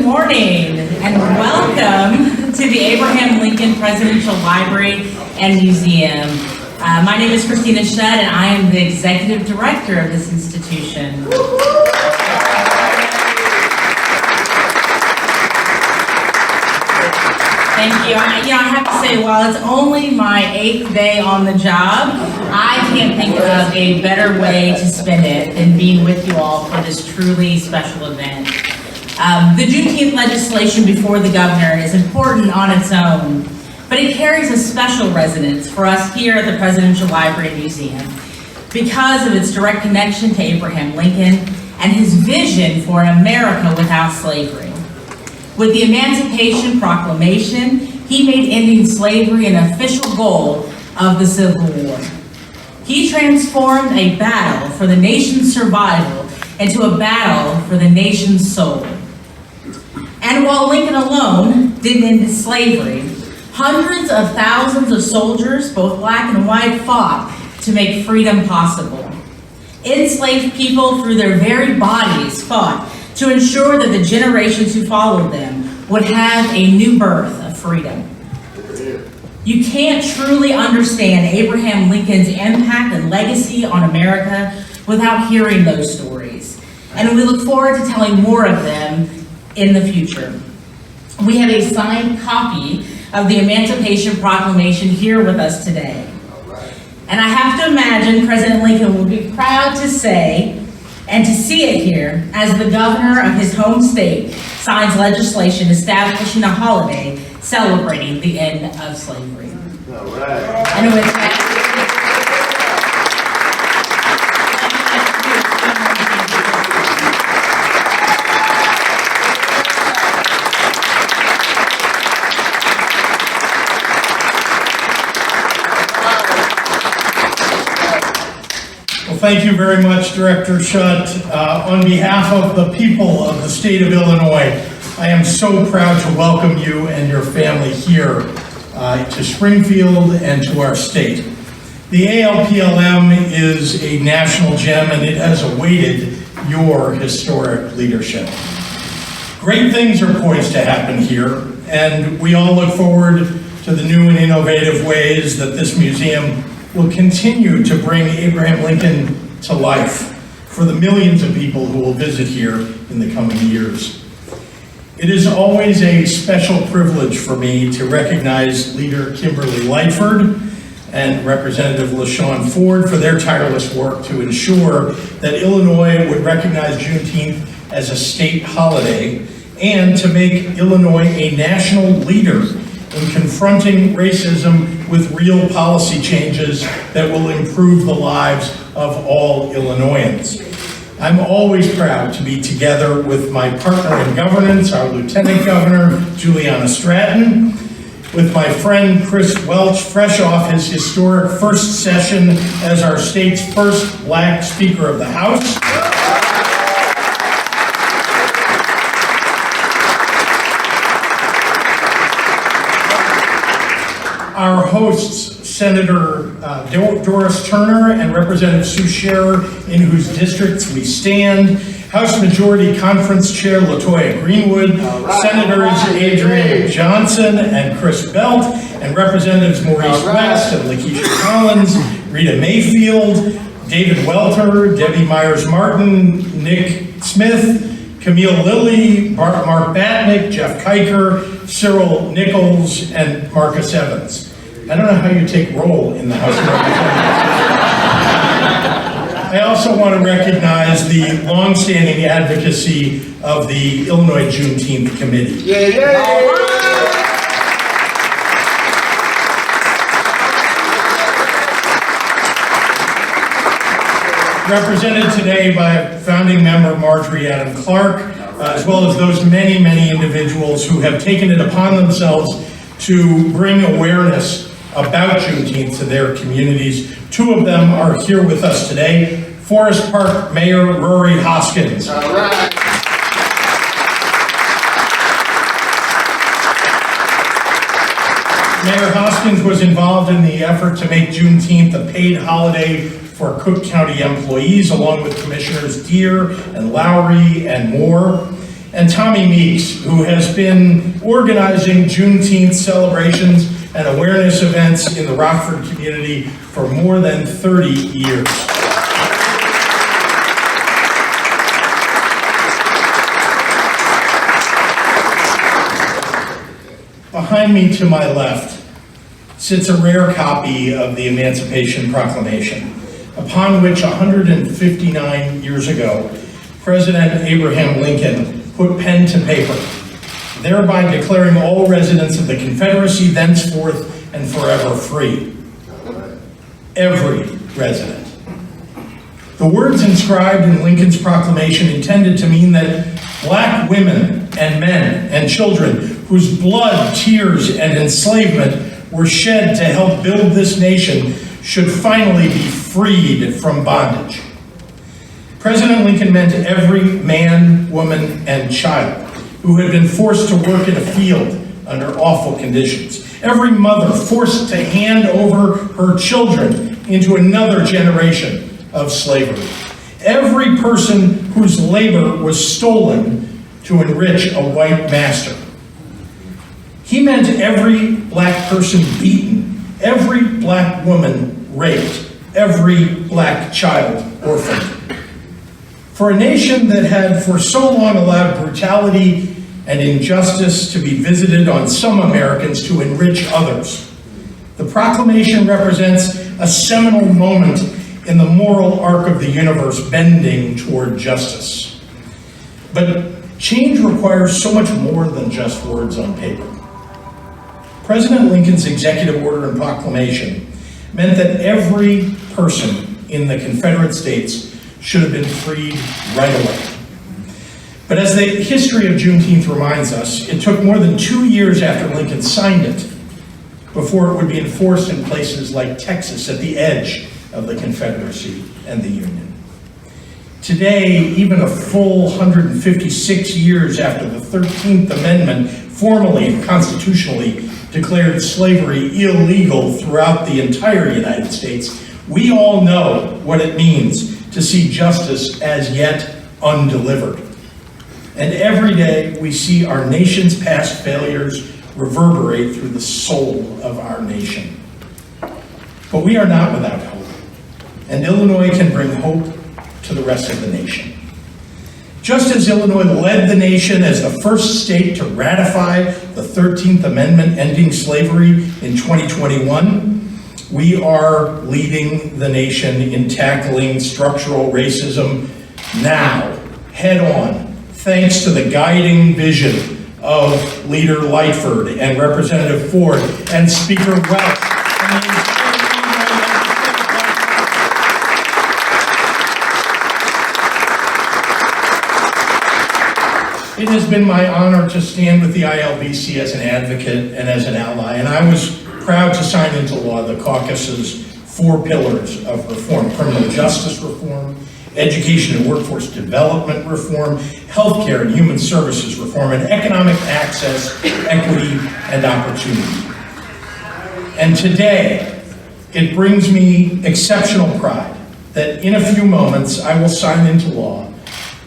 morning and welcome to the Abraham Lincoln Presidential Library and Museum. My name is Christina Shudd and I am the Executive Director of this institution. Thank you. I have to say, while it's only my 8th day on the job, I can't think of a better way to spend it than being with you all for this truly special event. The Juneteenth legislation before the governor is important on its own, but it carries a special resonance for us here at the Presidential Library and Museum because of its direct connection to Abraham Lincoln and his vision for an America without slavery. With the Emancipation Proclamation, he made ending slavery an official goal of the Civil War. He transformed a battle for the nation's survival into a battle for the nation's soul. And while Lincoln alone didn't end slavery, hundreds of thousands of soldiers, both black and white, fought to make freedom possible. Enslaved people, through their very bodies, fought to ensure that the generations who followed them would have a new birth of freedom. You can't truly understand Abraham Lincoln's impact and legacy on America without hearing those stories. And we look forward to telling more of them in the future. We have a signed copy of the Emancipation Proclamation here with us today. And I have to imagine President Lincoln will be proud to say and to see it here as the governor of his home state signs legislation establishing a holiday celebrating the end of slavery. All right. And with that, thank you very much, Director Shutt. On behalf of the people of the state of Illinois, I am so proud to welcome you and your family here to Springfield and to our state. The ALPLM is a national gem and it has awaited your historic leadership. Great things are poised to happen here, and we all look forward to the new and innovative ways that this museum will continue to bring Abraham Lincoln to life for the millions of people who will visit here in the coming years. It is always a special privilege for me to recognize Leader Kimberly Lightford and Representative LaShawn Ford for their tireless work to ensure that Illinois would recognize Juneteenth as a state holiday and to make Illinois a national leader in confronting racism with real policy changes that will improve the lives of all Illinoisans. I'm always proud to be together with my partner in governance, our Lieutenant Governor, Juliana Stratton, with my friend Chris Welch, fresh off his historic first session as our state's first Black Speaker of the House. Our hosts, Senator Doris Turner and Representative Sue Scherer, in whose districts we stand, House Majority Conference Chair LaToya Greenwood, Senators Adrian Johnson and Chris Belt, and Representatives Maurice West and Lakeisha Collins, Rita Mayfield, David Welter, Debbie Myers-Martin, Nick Smith, Camille Lilly, Mark Batnick, Jeff Kiker, Cyril Nichols, and Marcus Evans. I don't know how you take roll in the House of Representatives. I also want to recognize the long-standing advocacy of the Illinois Juneteenth Committee. Represented today by founding member Marjorie Adam Clark, as well as those many, many individuals who have taken it upon themselves to bring awareness about Juneteenth to their communities. Two of them are here with us today. Forest Park Mayor Rory Hoskins. All right. Mayor Hoskins was involved in the effort to make Juneteenth a paid holiday for Cook County employees, along with Commissioners Deere and Lowry and more. and Tommy Meeks, who has been organizing Juneteenth celebrations and awareness events in the Rockford community for more than 30 years. Behind me to my left sits a rare copy of the Emancipation Proclamation, upon which 159 years ago, President Abraham Lincoln put pen to paper, thereby declaring all residents of the Confederacy thenceforth and forever free. Every resident. The words inscribed in Lincoln's proclamation intended to mean that black women and men and children whose blood, tears, and enslavement were shed to help build this nation should finally be freed from bondage. President Lincoln meant every man, woman, and child who had been forced to work in a field under awful conditions. Every mother forced to hand over her children into another generation of slavery. Every person whose labor was stolen to enrich a white master. He meant every black person beaten, every black woman raped, every black child orphaned. For a nation that had for so long allowed brutality and injustice to be visited on some Americans to enrich others, the proclamation represents a seminal moment in the moral arc of the universe bending toward justice. But change requires so much more than just words on paper. President Lincoln's executive order and proclamation meant that every person in the Confederate States should have been freed right away. But as the history of Juneteenth reminds us, it took more than 2 years after Lincoln signed it before it would be enforced in places like Texas at the edge of the Confederacy and the Union. Today, even a full 156 years after the 13th Amendment formally and constitutionally declared slavery illegal throughout the entire United States, we all know what it means to see justice as yet undelivered. And every day we see our nation's past failures reverberate through the soul of our nation. But we are not without hope, and Illinois can bring hope to the rest of the nation. Just as Illinois led the nation as the first state to ratify the 13th Amendment ending slavery in 2021, we are leading the nation in tackling structural racism now, head on, thanks to the guiding vision of Leader Lightford and Representative Ford and Speaker Welch. It has been my honor to stand with the ILBC as an advocate and as an ally, and I was proud to sign into law the caucus's 4 pillars of reform: criminal justice reform, education and workforce development reform, healthcare and human services reform, and economic access, equity, and opportunity. And today, it brings me exceptional pride that in a few moments I will sign into law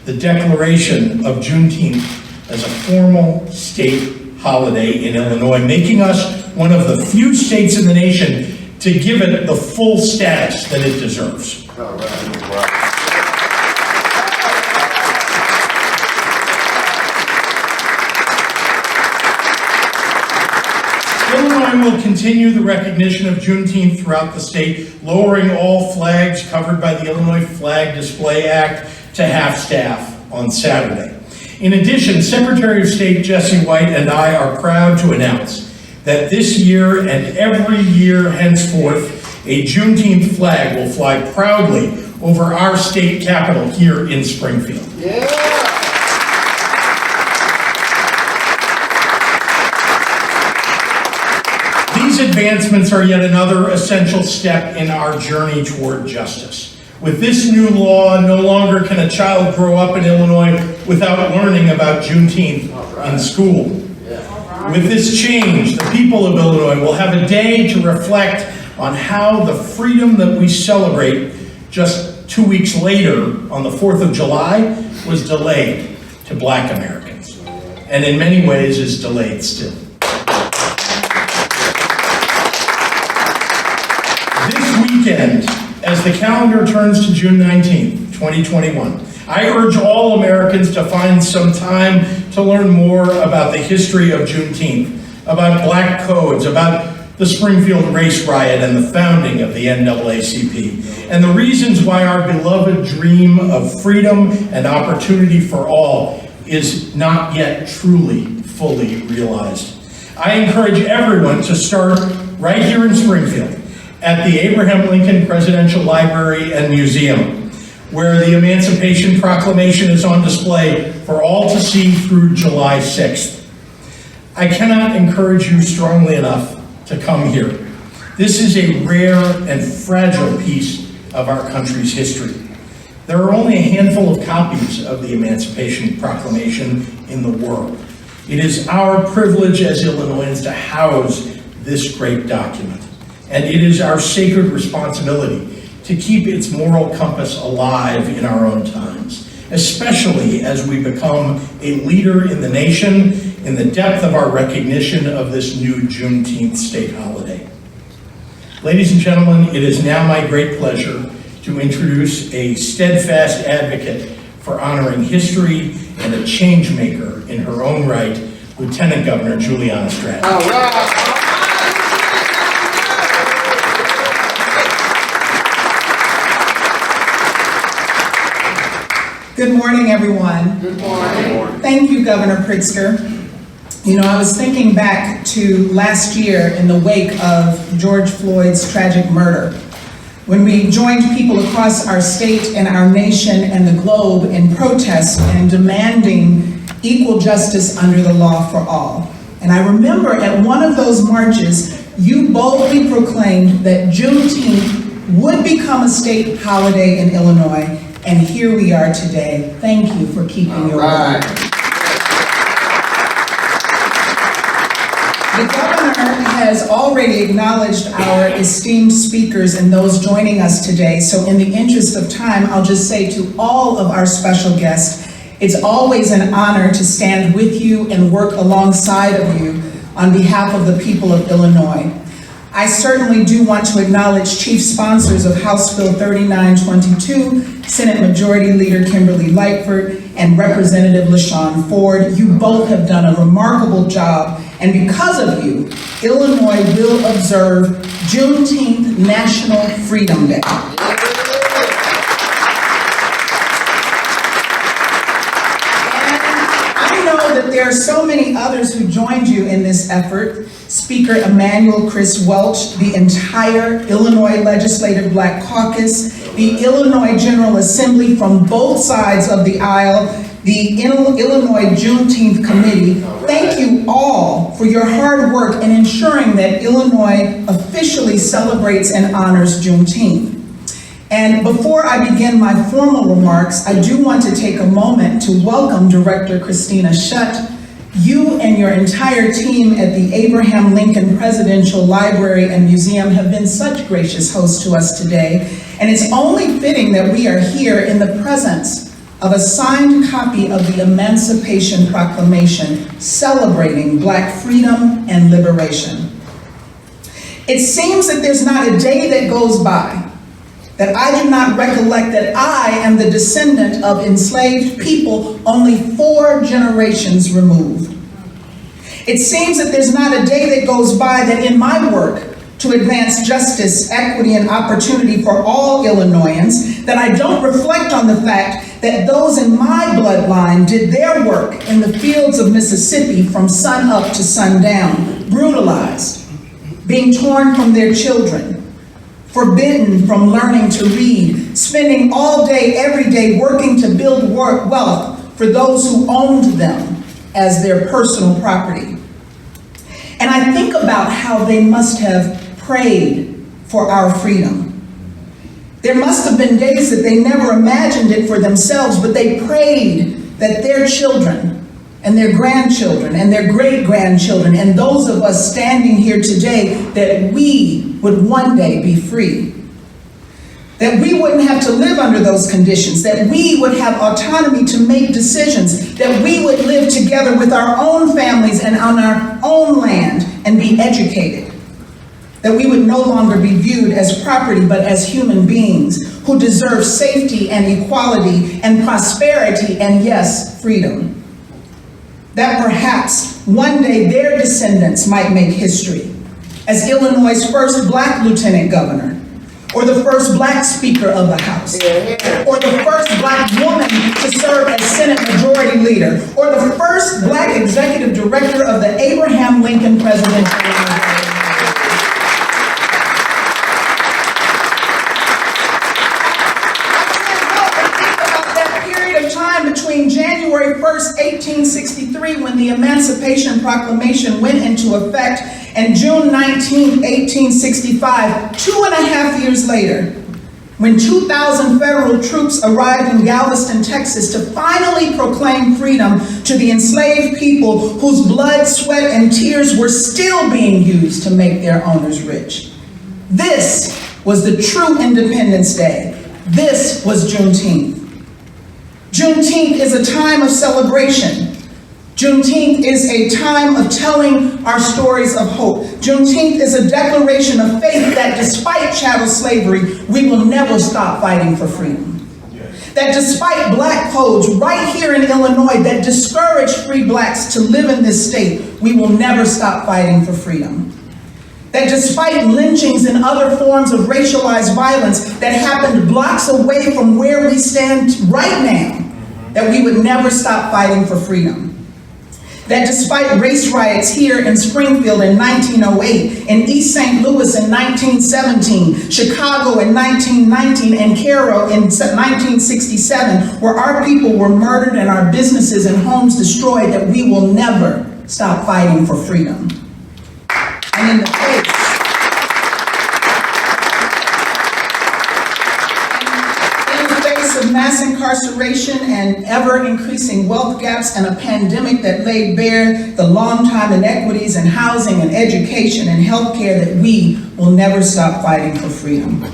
the declaration of Juneteenth as a formal state holiday in Illinois, making us one of the few states in the nation to give it the full status that it deserves. Illinois will continue the recognition of Juneteenth throughout the state, lowering all flags covered by the Illinois Flag Display Act to half-staff on Saturday. In addition, Secretary of State Jesse White and I are proud to announce that this year and every year henceforth, a Juneteenth flag will fly proudly over our state capitol here in Springfield. Yeah. These advancements are yet another essential step in our journey toward justice. With this new law, no longer can a child grow up in Illinois without learning about Juneteenth in school. With this change, the people of Illinois will have a day to reflect on how the freedom that we celebrate just 2 weeks later on the 4th of July was delayed to Black Americans. and in many ways is delayed still. This weekend, as the calendar turns to June 19th, 2021, I urge all Americans to find some time to learn more about the history of Juneteenth, about black codes, about the Springfield race riot and the founding of the NAACP, and the reasons why our beloved dream of freedom and opportunity for all is not yet truly fully realized. I encourage everyone to start right here in Springfield at the Abraham Lincoln Presidential Library and Museum, where the Emancipation Proclamation is on display for all to see through July 6th. I cannot encourage you strongly enough to come here. This is a rare and fragile piece of our country's history. There are only a handful of copies of the Emancipation Proclamation in the world. It is our privilege as Illinoisans to house this great document, and it is our sacred responsibility to keep its moral compass alive in our own times, especially as we become a leader in the nation in the depth of our recognition of this new Juneteenth state holiday. Ladies and gentlemen, it is now my great pleasure to introduce a steadfast advocate for honoring history and a change maker in her own right, Lieutenant Governor Juliana Stratton. All right. Good morning, everyone. Good morning. Thank you, Governor Pritzker. You know, I was thinking back to last year in the wake of George Floyd's tragic murder, when we joined people across our state and our nation and the globe in protest and demanding equal justice under the law for all. And I remember at one of those marches, you boldly proclaimed that Juneteenth would become a state holiday in Illinois, and here we are today. Thank you for keeping your word. The governor has already acknowledged our esteemed speakers and those joining us today, so in the interest of time, I'll just say to all of our special guests, it's always an honor to stand with you and work alongside of you on behalf of the people of Illinois. I certainly do want to acknowledge chief sponsors of House Bill 3922, Senate Majority Leader Kimberly Lightford and Representative LaShawn Ford. You both have done a remarkable job, and because of you, Illinois will observe Juneteenth National Freedom Day. There are so many others who joined you in this effort. Speaker Emanuel Chris Welch, the entire Illinois Legislative Black Caucus, the Illinois General Assembly from both sides of the aisle, the Illinois Juneteenth Committee. Thank you all for your hard work in ensuring that Illinois officially celebrates and honors Juneteenth. And before I begin my formal remarks, I do want to take a moment to welcome Director Christina Schutt. You and your entire team at the Abraham Lincoln Presidential Library and Museum have been such gracious hosts to us today, and it's only fitting that we are here in the presence of a signed copy of the Emancipation Proclamation celebrating Black freedom and liberation. It seems that there's not a day that goes by that I do not recollect that I am the descendant of enslaved people only 4 generations removed. It seems that there's not a day that goes by that in my work to advance justice, equity, and opportunity for all Illinoisans, that I don't reflect on the fact that those in my bloodline did their work in the fields of Mississippi from sun up to sundown, brutalized, being torn from their children, forbidden from learning to read, spending all day, every day working to build wealth for those who owned them as their personal property. And I think about how they must have prayed for our freedom. There must have been days that they never imagined it for themselves, but they prayed that their children and their grandchildren and their great-grandchildren and those of us standing here today, that we would one day be free. that we wouldn't have to live under those conditions, that we would have autonomy to make decisions, that we would live together with our own families and on our own land and be educated, that we would no longer be viewed as property but as human beings who deserve safety and equality and prosperity and, yes, freedom. That perhaps one day their descendants might make history as Illinois' first Black lieutenant governor, or the first Black Speaker of the House, or the first Black woman to serve as Senate Majority Leader, or the first Black Executive Director of the Abraham Lincoln Presidential University. Between January 1st, 1863, when the Emancipation Proclamation went into effect, and June 19, 1865, 2.5 years later, when 2,000 federal troops arrived in Galveston, Texas, to finally proclaim freedom to the enslaved people whose blood, sweat, and tears were still being used to make their owners rich. This was the true Independence Day. This was Juneteenth. Juneteenth is a time of celebration. Juneteenth is a time of telling our stories of hope. Juneteenth is a declaration of faith that despite chattel slavery, we will never stop fighting for freedom. That despite Black codes right here in Illinois that discourage free Blacks to live in this state, we will never stop fighting for freedom. That despite lynchings and other forms of racialized violence that happened blocks away from where we stand right now, that we would never stop fighting for freedom. That despite race riots here in Springfield in 1908, in East St. Louis in 1917, Chicago in 1919, and Cairo in 1967, where our people were murdered and our businesses and homes destroyed, that we will never stop fighting for freedom. And in the face of mass incarceration and ever-increasing wealth gaps and a pandemic that laid bare the long-time inequities in housing and education and healthcare, that we will never stop fighting for freedom.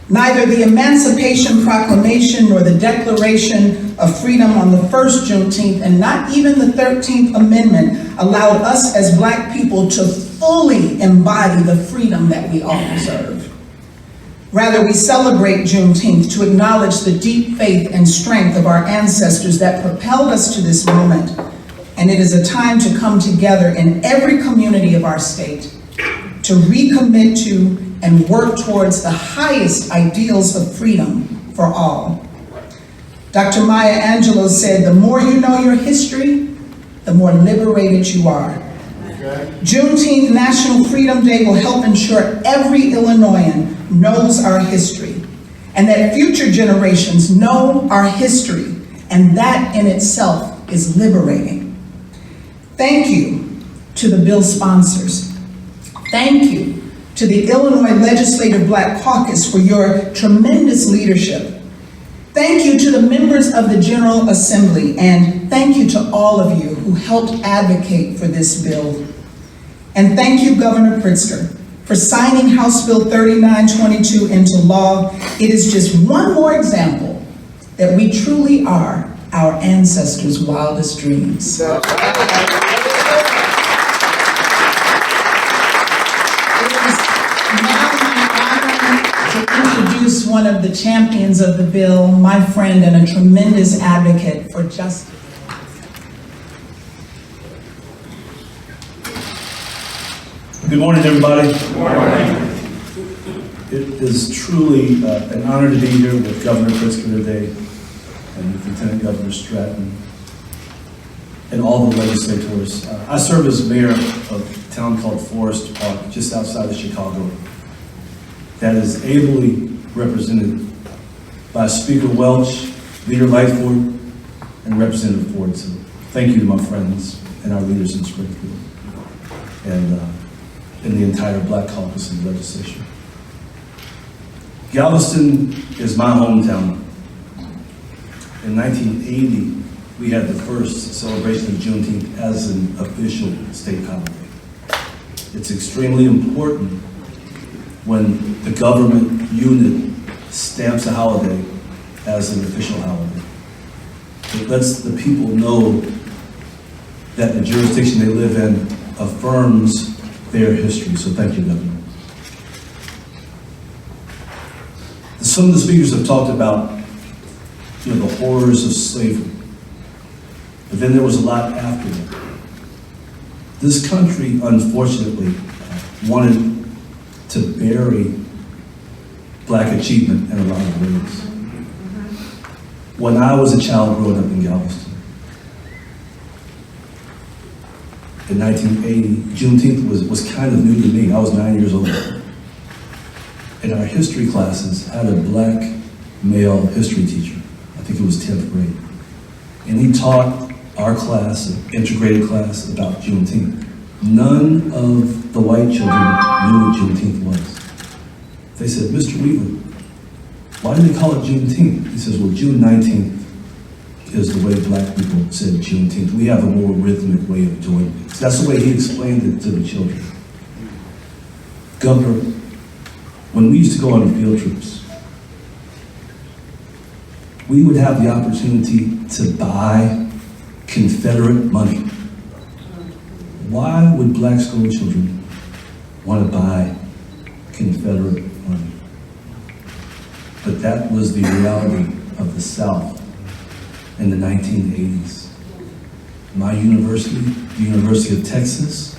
Neither the Emancipation Proclamation nor the Declaration of Freedom on the first Juneteenth, and not even the 13th Amendment, allowed us as Black people to fully embody the freedom that we all deserve. Rather, we celebrate Juneteenth to acknowledge the deep faith and strength of our ancestors that propelled us to this moment. And it is a time to come together in every community of our state to recommit to and work towards the highest ideals of freedom for all. Dr. Maya Angelou said, "The more you know your history, the more liberated you are." Juneteenth National Freedom Day will help ensure every Illinoisan knows our history, and that future generations know our history, and that in itself is liberating. Thank you to the bill sponsors. Thank you to the Illinois Legislative Black Caucus for your tremendous leadership. Thank you to the members of the General Assembly, and thank you to all of you who helped advocate for this bill. And thank you, Governor Pritzker, for signing House Bill 3922 into law. It is just one more example that we truly are our ancestors' wildest dreams. Introduce one of the champions of the bill, my friend and a tremendous advocate for justice. Good morning, everybody. Good morning. It is truly an honor to be here with Governor Pritzker today and with Lieutenant Governor Stratton and all the legislators. I serve as mayor of a town called Forest Park, just outside of Chicago, that is ably represented by Speaker Welch, Leader Lightford, and Representative Ford. So thank you to my friends and our leaders in Springfield and in the entire Black Caucus and legislation. Galveston is my hometown. In 1980, we had the first celebration of Juneteenth as an official state holiday. It's extremely important when the government unit stamps a holiday as an official holiday. It lets the people know that the jurisdiction they live in affirms their history. So thank you, Governor. Some of the speakers have talked about, the horrors of slavery. But then there was a lot after that. This country, unfortunately, wanted to bury Black achievement in a lot of ways. When I was a child growing up in Galveston, in 1980, Juneteenth was kind of new to me. I was 9 years old. And our history classes had a Black male history teacher. I think it was 10th grade. And he taught our class, an integrated class, about Juneteenth. None of the white children knew what Juneteenth was. They said, Mr. Weaver, why do they call it Juneteenth? He says, well, June 19th is the way Black people said Juneteenth. We have a more rhythmic way of doing it. So that's the way he explained it to the children. Governor, when we used to go on field trips, we would have the opportunity to buy Confederate money. Why would Black school children want to buy Confederate money? But that was the reality of the South in the 1980s. My university, the University of Texas,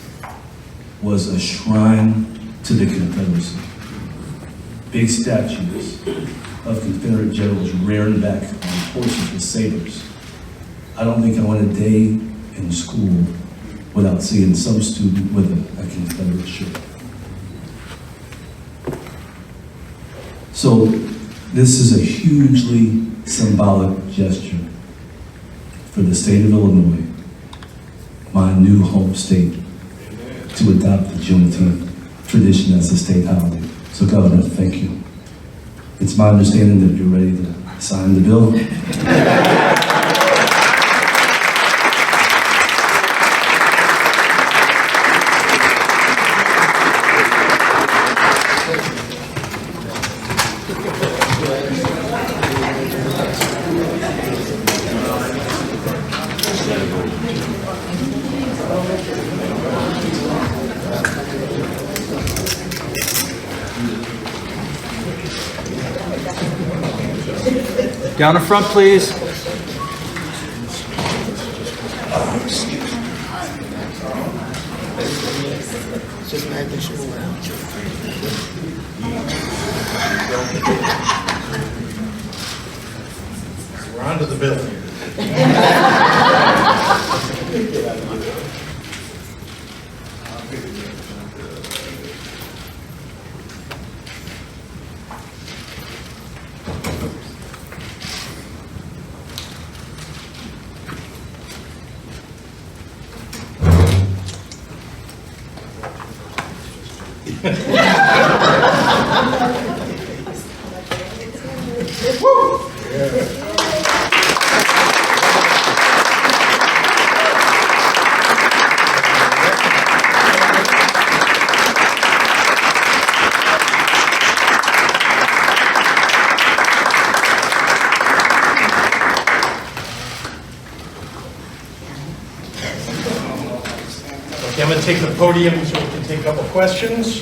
was a shrine to the Confederacy. Big statues of Confederate generals rearing back on horses with sabers. I don't think I went a day in school without seeing some student with a Confederate shirt. So this is a hugely symbolic gesture for the state of Illinois, my new home state, to adopt the Juneteenth tradition as a state holiday. So Governor, thank you. It's my understanding that you're ready to sign the bill. Down the front, please. We're on to the bill. Okay, I'm going to take the podium so we can take a couple questions.